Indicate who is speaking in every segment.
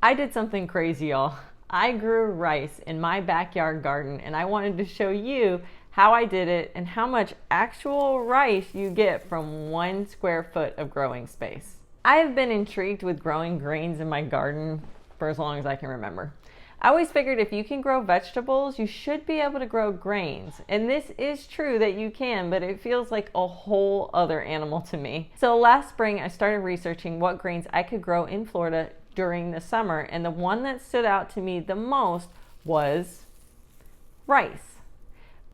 Speaker 1: I did something crazy, y'all. I grew rice in my backyard garden, and I wanted to show you how I did it and how much actual rice you get from 1 square foot of growing space. I have been intrigued with growing grains in my garden for as long as I can remember. I always figured if you can grow vegetables, you should be able to grow grains. And this is true that you can, but it feels like a whole other animal to me. So last spring, I started researching what grains I could grow in Florida during the summer, and the one that stood out to me the most was rice.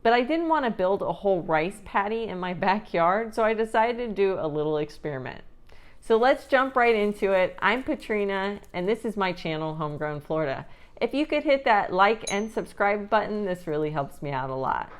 Speaker 1: But I didn't want to build a whole rice paddy in my backyard, so I decided to do a little experiment. So let's jump right into it. I'm Patrina, and this is my channel, Homegrown Florida. If you could hit that like and subscribe button, this really helps me out a lot.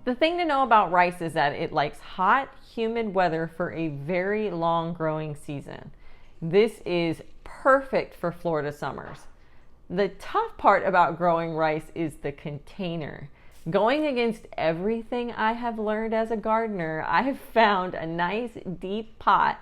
Speaker 1: The thing to know about rice is that it likes hot, humid weather for a very long growing season. This is perfect for Florida summers. The tough part about growing rice is the container. Going against everything I have learned as a gardener, I have found a nice deep pot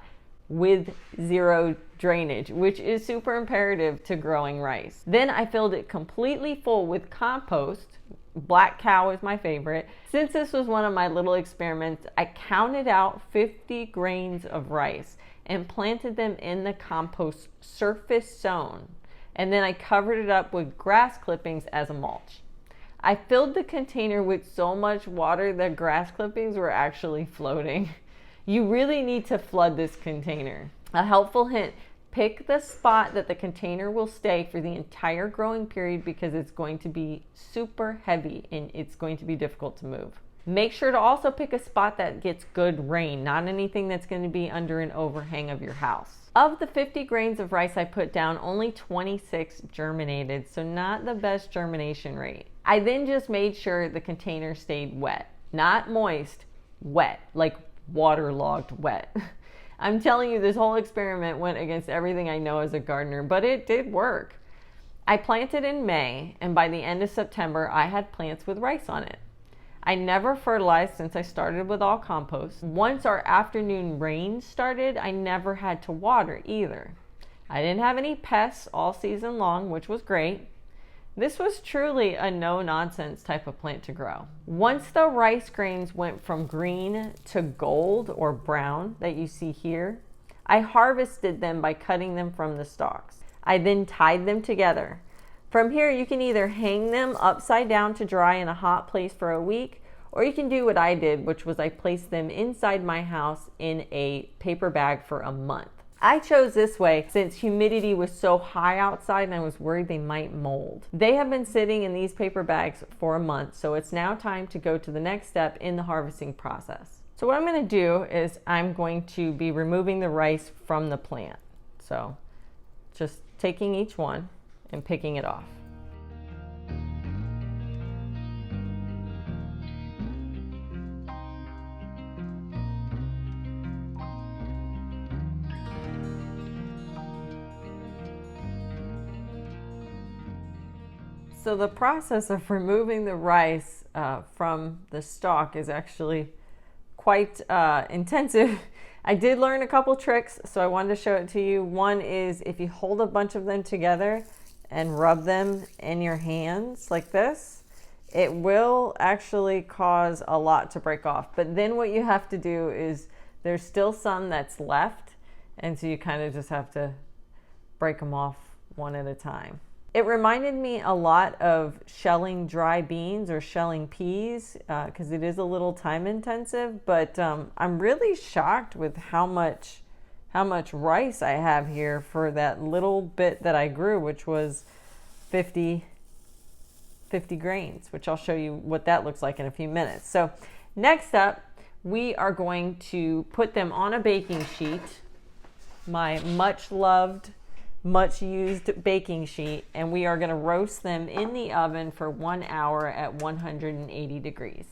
Speaker 1: with zero drainage, which is super imperative to growing rice. Then I filled it completely full with compost. Black cow is my favorite. Since this was one of my little experiments, I counted out 50 grains of rice and planted them in the compost surface zone. And then I covered it up with grass clippings as a mulch. I filled the container with so much water that grass clippings were actually floating. You really need to flood this container. A helpful hint: pick the spot that the container will stay for the entire growing period because it's going to be super heavy and it's going to be difficult to move. Make sure to also pick a spot that gets good rain, not anything that's going to be under an overhang of your house. Of the 50 grains of rice I put down, only 26 germinated, so not the best germination rate. I then just made sure the container stayed wet, not moist, wet, like waterlogged wet. I'm telling you, this whole experiment went against everything I know as a gardener, but it did work. I planted in May, and by the end of September, I had plants with rice on it. I never fertilized since I started with all compost. Once our afternoon rain started, I never had to water either. I didn't have any pests all season long, which was great. This was truly a no-nonsense type of plant to grow. Once the rice grains went from green to gold or brown that you see here, I harvested them by cutting them from the stalks. I then tied them together. From here, you can either hang them upside down to dry in a hot place for a week, or you can do what I did, which was I placed them inside my house in a paper bag for a month. I chose this way since humidity was so high outside and I was worried they might mold. They have been sitting in these paper bags for a month, so it's now time to go to the next step in the harvesting process. So what I'm going to do is I'm going to be removing the rice from the plant. So just taking each one and picking it off. So the process of removing the rice from the stalk is actually quite intensive. I did learn a couple tricks, so I wanted to show it to you. One is if you hold a bunch of them together and rub them in your hands like this, it will actually cause a lot to break off. But then what you have to do is there's still some that's left, and so you kind of just have to break them off one at a time. It reminded me a lot of shelling dry beans or shelling peas because it is a little time intensive, but I'm really shocked with how much rice I have here for that little bit that I grew, which was 50 grains, which I'll show you what that looks like in a few minutes. So next up, we are going to put them on a baking sheet, my much loved much used baking sheet, and we are going to roast them in the oven for 1 hour at 180 degrees.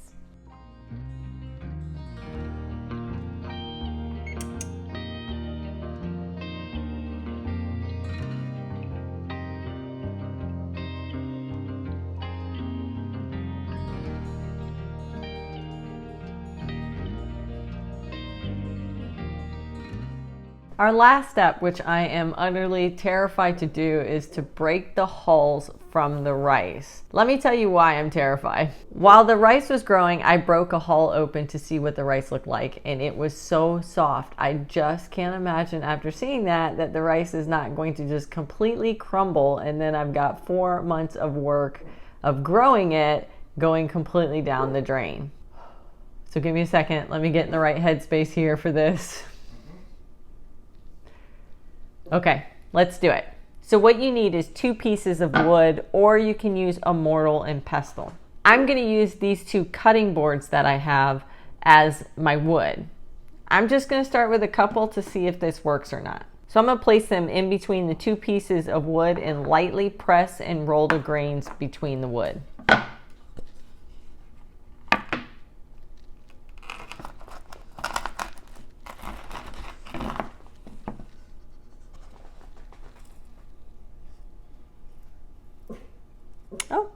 Speaker 1: Our last step, which I am utterly terrified to do, is to break the hulls from the rice. Let me tell you why I'm terrified. While the rice was growing, I broke a hull open to see what the rice looked like, and it was so soft. I just can't imagine after seeing that the rice is not going to just completely crumble, and then I've got 4 months of work of growing it going completely down the drain. So give me a second. Let me get in the right headspace here for this. Okay, let's do it. So what you need is 2 pieces of wood, or you can use a mortar and pestle. I'm going to use these 2 cutting boards that I have as my wood. I'm just going to start with a couple to see if this works or not. So I'm going to place them in between the 2 pieces of wood and lightly press and roll the grains between the wood. Oh,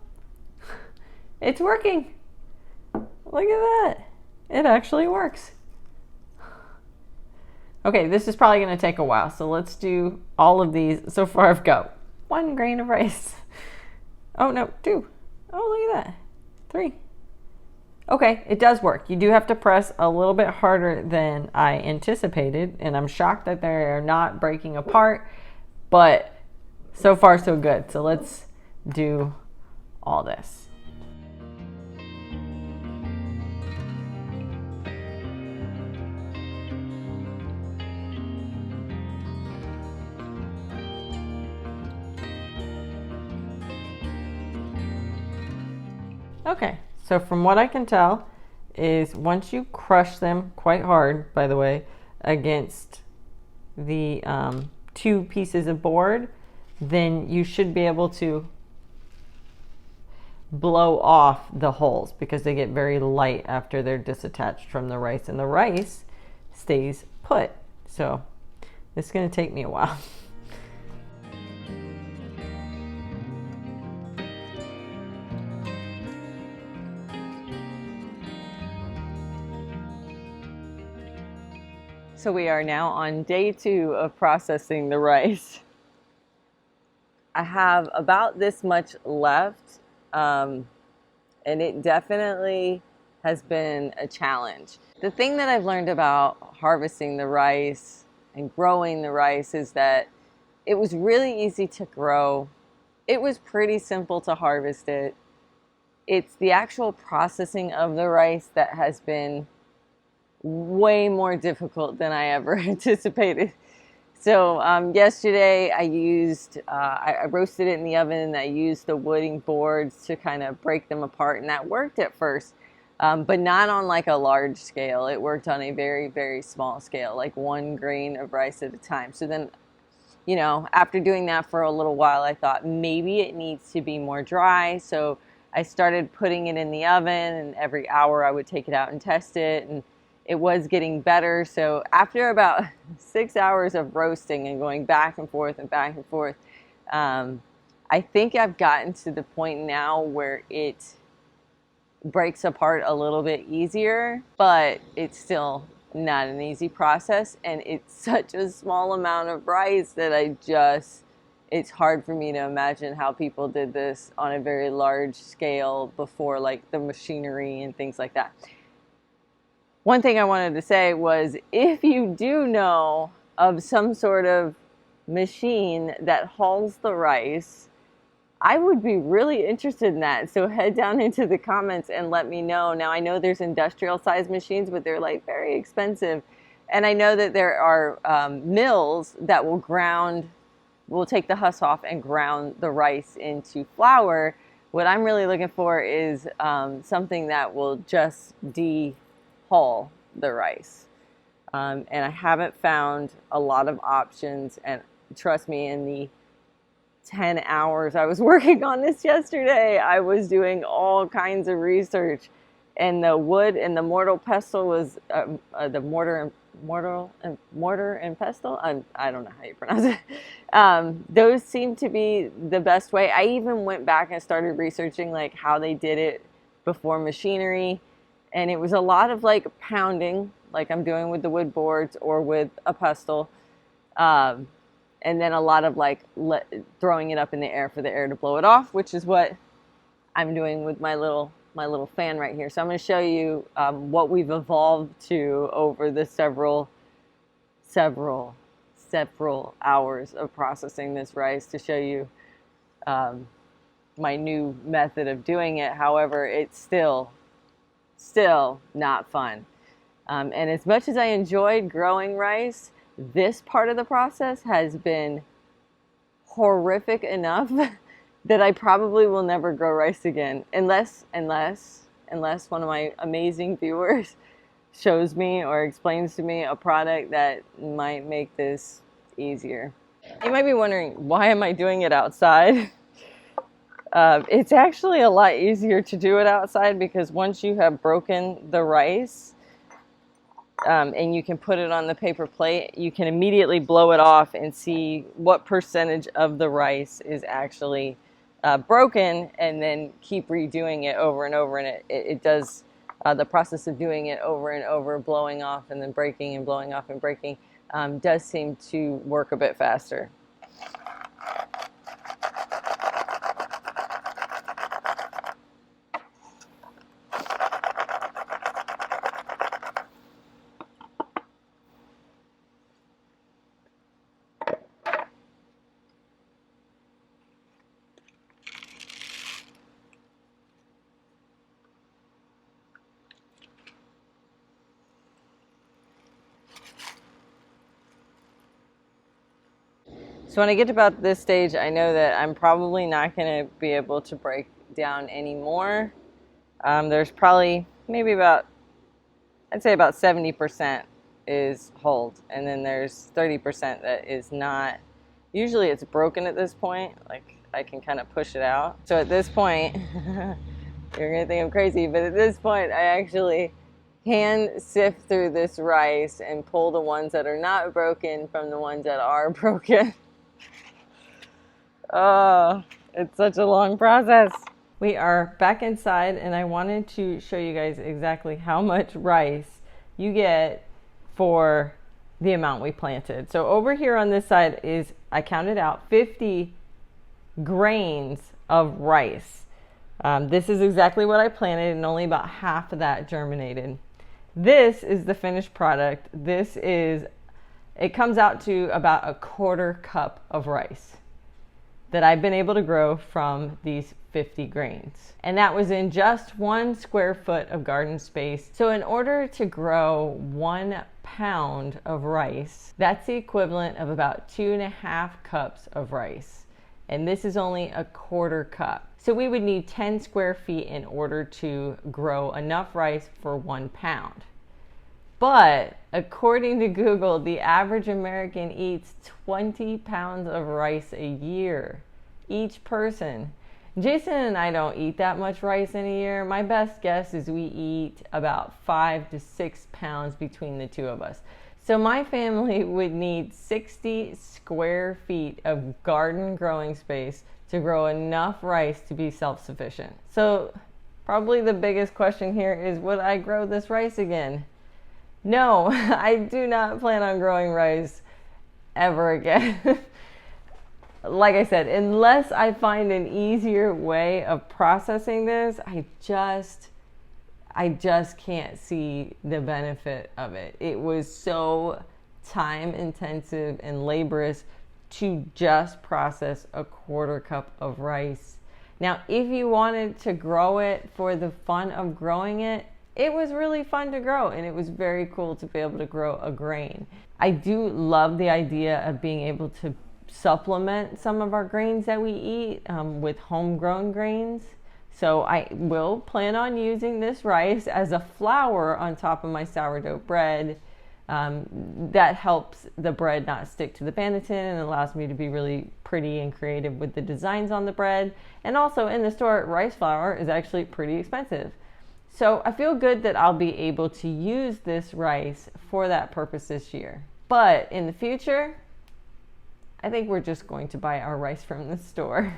Speaker 1: it's working. Look at that. It actually works. Okay, this is probably going to take a while, so let's do all of these. So far I've got 1 grain of rice. Oh, no, 2. Oh, look at that. 3. Okay, it does work. You do have to press a little bit harder than I anticipated, and I'm shocked that they're not breaking apart, but so far so good. So let's do all this. Okay, so from what I can tell is once you crush them quite hard, by the way, against the 2 pieces of board, then you should be able to blow off the hulls because they get very light after they're disattached from the rice, and the rice stays put. So this is going to take me a while. So we are now on day 2 of processing the rice. I have about this much left. And it definitely has been a challenge. The thing that I've learned about harvesting the rice and growing the rice is that it was really easy to grow. It was pretty simple to harvest it. It's the actual processing of the rice that has been way more difficult than I ever anticipated. So yesterday I roasted it in the oven, and I used the wooden boards to kind of break them apart, and that worked at first, but not on like a large scale. It worked on a very, very small scale, like 1 grain of rice at a time. So then, you know, after doing that for a little while, I thought maybe it needs to be more dry. So I started putting it in the oven, and every hour I would take it out and test it, and it was getting better. So after about 6 hours of roasting and going back and forth and back and forth, I think I've gotten to the point now where it breaks apart a little bit easier, but it's still not an easy process. And it's such a small amount of rice that it's hard for me to imagine how people did this on a very large scale before, like the machinery and things like that. One thing I wanted to say was, if you do know of some sort of machine that hulls the rice, I would be really interested in that. So head down into the comments and let me know. Now, I know there's industrial size machines, but they're like very expensive. And I know that there are mills that will take the husk off and ground the rice into flour. What I'm really looking for is something that will just hull the rice, and I haven't found a lot of options, and trust me, in the 10 hours I was working on this yesterday, I was doing all kinds of research, and the wood and the mortar pestle was the mortar and pestle. I don't know how you pronounce it. Those seem to be the best way. I even went back and started researching like how they did it before machinery, and it was a lot of like pounding, like I'm doing with the wood boards or with a pestle. And then a lot of like throwing it up in the air for the air to blow it off, which is what I'm doing with my little fan right here. So I'm going to show you what we've evolved to over the several hours of processing this rice to show you my new method of doing it. However, it's still not fun. And as much as I enjoyed growing rice, this part of the process has been horrific enough that I probably will never grow rice again unless one of my amazing viewers shows me or explains to me a product that might make this easier. You might be wondering, why am I doing it outside? It's actually a lot easier to do it outside because once you have broken the rice, and you can put it on the paper plate, you can immediately blow it off and see what percentage of the rice is actually broken, and then keep redoing it over and over. And it does the process of doing it over and over, blowing off and then breaking and blowing off and breaking, does seem to work a bit faster. So when I get to about this stage, I know that I'm probably not going to be able to break down anymore. There's probably maybe I'd say about 70% is hold, and then there's 30% that is not. Usually it's broken at this point, like I can kind of push it out. So at this point, you're going to think I'm crazy, but at this point I actually hand sift through this rice and pull the ones that are not broken from the ones that are broken. Oh, it's such a long process. We are back inside, and I wanted to show you guys exactly how much rice you get for the amount we planted. So over here on this side is, I counted out 50 grains of rice. This is exactly what I planted, and only about half of that germinated. This is the finished product. It comes out to about 1/4 cup of rice that I've been able to grow from these 50 grains. And that was in just 1 square foot of garden space. So in order to grow 1 pound of rice, that's the equivalent of about 2.5 cups of rice. And this is only 1/4 cup. So we would need 10 square feet in order to grow enough rice for 1 pound. But according to Google, the average American eats 20 pounds of rice a year, each person. Jason and I don't eat that much rice in a year. My best guess is we eat about 5 to 6 pounds between the two of us. So my family would need 60 square feet of garden growing space to grow enough rice to be self-sufficient. So probably the biggest question here is, would I grow this rice again? No, I do not plan on growing rice ever again. Like I said, unless I find an easier way of processing this, I just can't see the benefit of it. It was so time intensive and laborious to just process 1/4 cup of rice. Now, if you wanted to grow it for the fun of growing it, it was really fun to grow, and it was very cool to be able to grow a grain. I do love the idea of being able to supplement some of our grains that we eat with homegrown grains. So I will plan on using this rice as a flour on top of my sourdough bread. That helps the bread not stick to the Banneton and allows me to be really pretty and creative with the designs on the bread. And also in the store, rice flour is actually pretty expensive. So I feel good that I'll be able to use this rice for that purpose this year. But in the future, I think we're just going to buy our rice from the store.